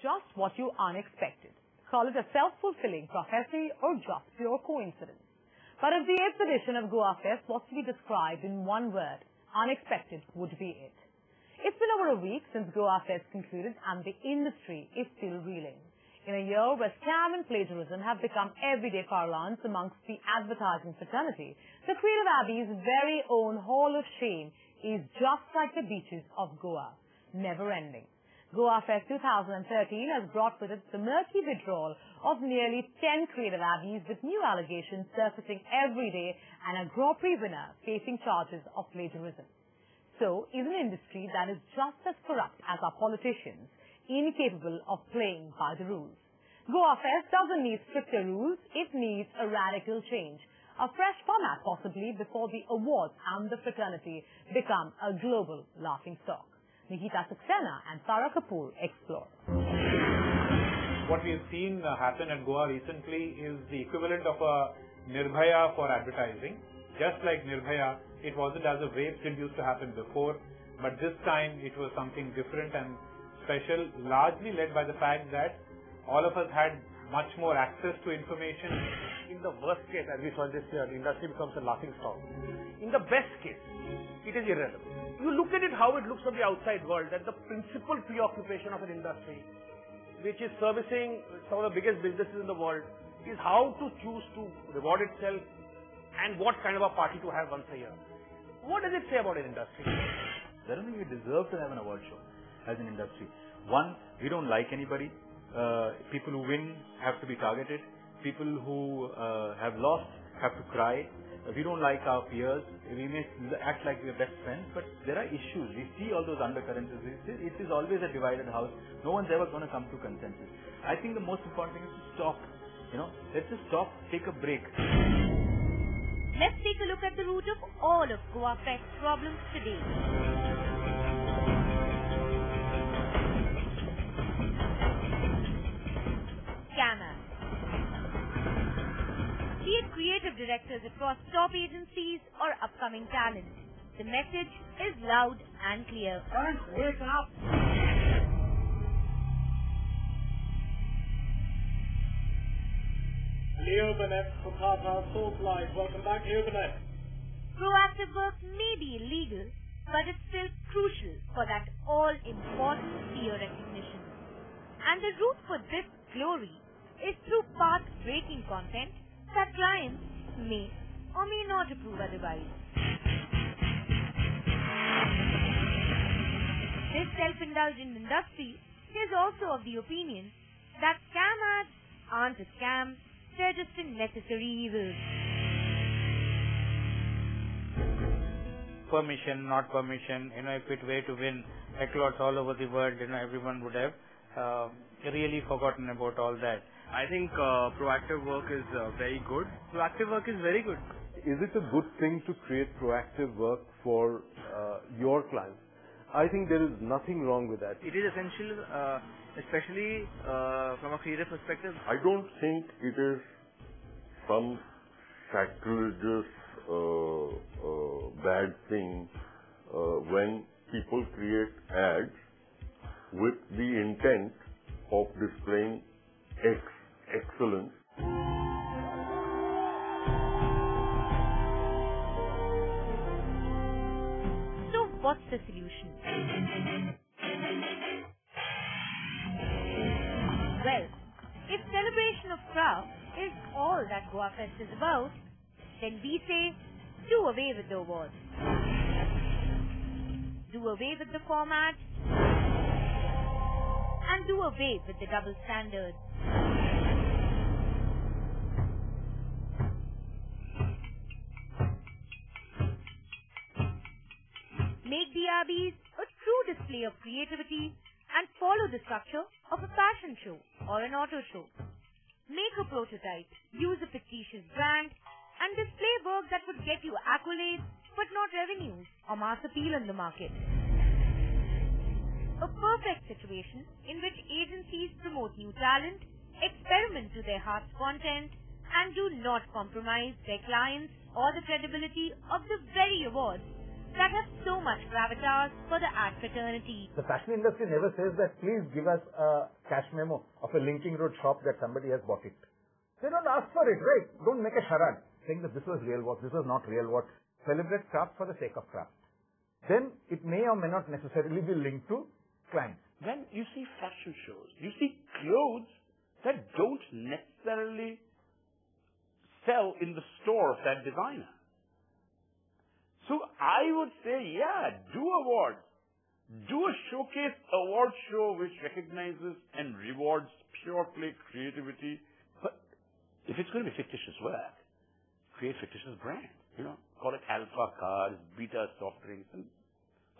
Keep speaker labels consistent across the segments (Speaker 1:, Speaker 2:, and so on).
Speaker 1: just what you unexpected. Call it a self-fulfilling prophecy or just pure coincidence. But if the 8th edition of Goa Fest was to be described in one word, unexpected would be it. It's been over a week since Goa Fest concluded and the industry is still reeling. In a year where scam and plagiarism have become everyday parlance amongst the advertising fraternity, the Creative Abbey's very own Hall of Shame is just like the beaches of Goa, never ending. Goa Fest 2013 has brought with it the murky withdrawal of nearly 10 Creative Abbeys with new allegations surfacing every day and a Grand Prix winner facing charges of plagiarism. So is an industry that is just as corrupt as our politicians, incapable of playing by the rules. Goa Fest doesn't need stricter rules, it needs a radical change. A fresh format possibly before the awards and the fraternity become a global laughingstock. Nikita Saxena and Sarah Kapoor explore.
Speaker 2: What we've seen happen at Goa recently is the equivalent of a Nirbhaya for advertising. Just like Nirbhaya, it wasn't as a rape that used to happen before, but this time it was something different and special, largely led by the fact that all of us had much more access to information.
Speaker 3: In the worst case, as we saw this year, the industry becomes a laughingstock. In the best case, it is irrelevant. You look at it how it looks from the outside world, that the principal preoccupation of an industry, which is servicing some of the biggest businesses in the world, is how to choose to reward itself and what kind of a party to have once a year. What does it say about an industry?
Speaker 4: I don't think we deserve to have an award show as an industry. One, we don't like anybody. People who win have to be targeted. People who have lost have to cry. We don't like our peers. We may act like we are best friends, but there are issues. We see all those undercurrents. It is always a divided house. No one's ever going to come to consensus. I think the most important thing is to stop. Let's just stop, take a break.
Speaker 5: Let's take a look at the root of all of Goa Fest's problems today. Scammers. Be it creative directors across top agencies or upcoming talent, the message is loud and clear.
Speaker 3: Wake up! Leo Burnett for Qatar Source Live. Welcome back, Leo Burnett.
Speaker 5: Proactive work may be illegal, but it's still crucial for that all-important peer recognition. And the route for this glory is through path-breaking content that clients may or may not approve otherwise. This self-indulgent industry is also of the opinion that scam ads aren't a scam, they're just a necessary evil.
Speaker 6: Permission, not permission, if it were to win accolades all over the world, everyone would have really forgotten about all that.
Speaker 7: I think proactive work is very good. Proactive work is very good.
Speaker 8: Is it a good thing to create proactive work for your clients? I think there is nothing wrong with that.
Speaker 7: It is essential, especially from a creative perspective.
Speaker 9: I don't think it is some sacrilegious bad thing when people create ads with the intent of displaying excellence.
Speaker 5: So what's the solution? Well, if celebration of craft is all that Goa Fest is about, then we say, do away with the awards. Do away with the format. And do away with the double standards. Make the Abbeys a true display of creativity and follow the structure of a fashion show or an auto show. Make a prototype, use a fictitious brand, and display work that would get you accolades but not revenues or mass appeal in the market. A perfect situation in which agencies promote new talent, experiment to their heart's content, and do not compromise their clients or the credibility of the very awards that have so much gravitas for the ad fraternity.
Speaker 10: The fashion industry never says that please give us a cash memo of a Linking Road shop that somebody has bought it. They don't ask for it, right? Don't make a charade saying that this was real work, this was not real work. Celebrate craft for the sake of craft. Then it may or may not necessarily be linked to clients.
Speaker 3: When you see fashion shows, you see clothes that don't necessarily sell in the store of that designer. So I would say, yeah, do awards. Do a showcase award show which recognizes and rewards pure play creativity. But if it's going to be fictitious work, create fictitious brands. Call it alpha cars, beta soft drinks. And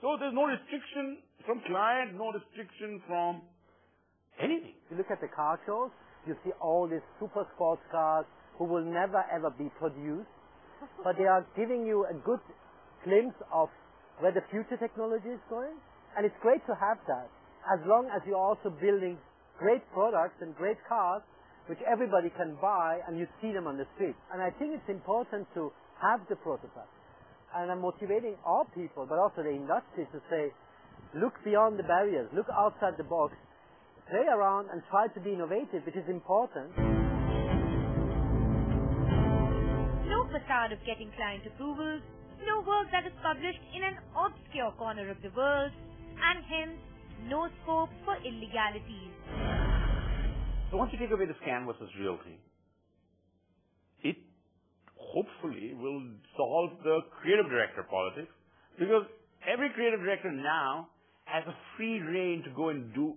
Speaker 3: so there's no restriction from client, no restriction from anything.
Speaker 11: You look at the car shows, you see all these super sports cars who will never ever be produced, but they are giving you a good glimpse of where the future technology is going. And it's great to have that, as long as you're also building great products and great cars which everybody can buy and you see them on the street. And I think it's important to have the prototype. And I'm motivating all people, but also the industry, to say, look beyond the barriers, look outside the box, play around and try to be innovative, which is important.
Speaker 5: No facade of getting client approvals, no work that is published in an obscure corner of the world, and hence, no scope for illegalities.
Speaker 3: So once you take away the scam versus real thing, it hopefully will solve the creative director politics, because every creative director now has a free rein to go and do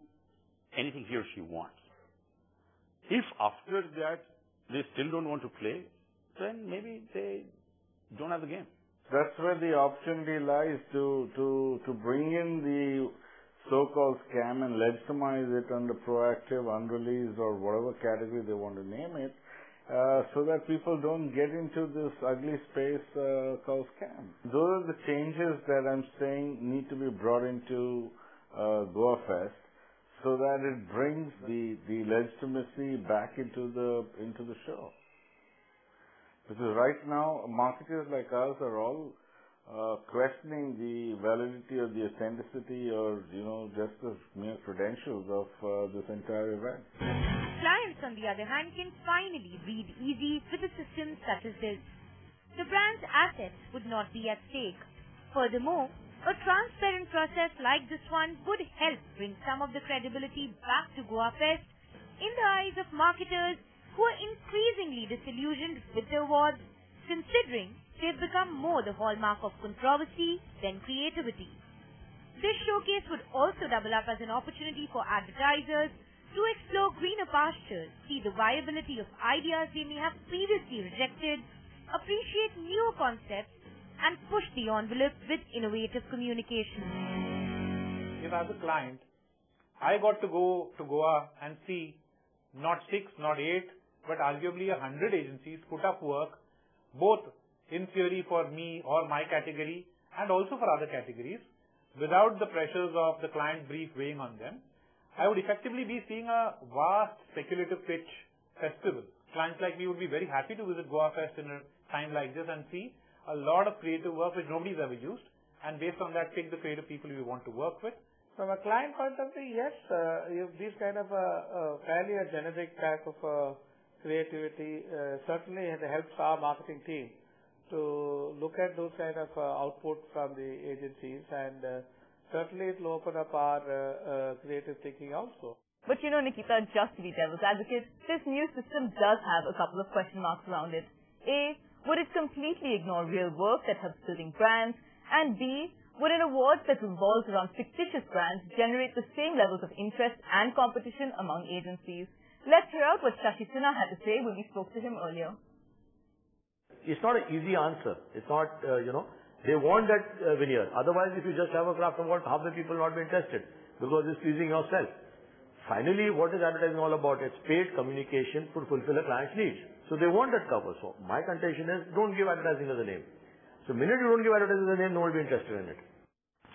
Speaker 3: anything he or she wants. If after that they still don't want to play, then maybe they don't have the game.
Speaker 9: That's where the opportunity lies to bring in the so-called scam and legitimize it under proactive, unreleased, or whatever category they want to name it, so that people don't get into this ugly space called scam. Those are the changes that I'm saying need to be brought into Goa Fest, so that it brings the legitimacy back into the show. Because right now, marketers like us are all questioning the validity or the authenticity or, just the mere credentials of this entire event.
Speaker 5: Clients, on the other hand, can finally breathe easy with a system such as this. The brand's assets would not be at stake. Furthermore, a transparent process like this one would help bring some of the credibility back to Goa Fest in the eyes of marketers who are increasingly disillusioned with the awards, considering they've become more the hallmark of controversy than creativity. This showcase would also double up as an opportunity for advertisers to explore greener pastures, see the viability of ideas they may have previously rejected, appreciate newer concepts, and push the envelope with innovative communication.
Speaker 2: If as a client, I got to go to Goa and see not 6, not 8, but arguably 100 agencies put up work, both in theory for me or my category and also for other categories, without the pressures of the client brief weighing on them, I would effectively be seeing a vast speculative pitch festival. Clients like me would be very happy to visit Goa Fest in a time like this and see a lot of creative work which nobody's ever used, and based on that pick the creative people we want to work with.
Speaker 12: From a client point of view, yes, this kind of fairly a generic type of creativity certainly helps our marketing team to look at those kind of output from the agencies, and certainly it will open up our creative thinking also.
Speaker 1: But Nikita, just to be devil's advocate, this new system does have a couple of question marks around it. A, would it completely ignore real work that helps building brands? And B, would an award that revolves around fictitious brands generate the same levels of interest and competition among agencies? Let's hear out what Shashi Sinha had to say when we spoke to him earlier.
Speaker 13: It's not an easy answer. It's not, they want that veneer. Otherwise, if you just have a craft award, half the people will not be interested because it's pleasing yourself. Finally, what is advertising all about? It's paid communication to fulfill a client's needs. So they want that cover. So my contention is, don't give advertising as a name. So the minute you don't give advertising as a name, no one will be interested in it.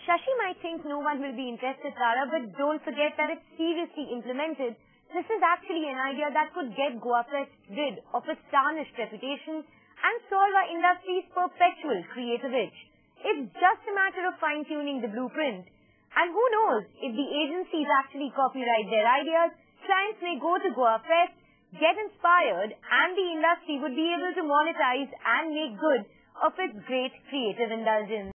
Speaker 14: Shashi might think no one will be interested, Tara, but don't forget that it's seriously implemented. This is actually an idea that could get Goa Fest rid of its tarnished reputation and solve our industry's perpetual creative itch. It's just a matter of fine-tuning the blueprint. And who knows, if the agencies actually copyright their ideas, clients may go to Goa Fest, get inspired, and the industry would be able to monetize and make good of its great creative indulgence.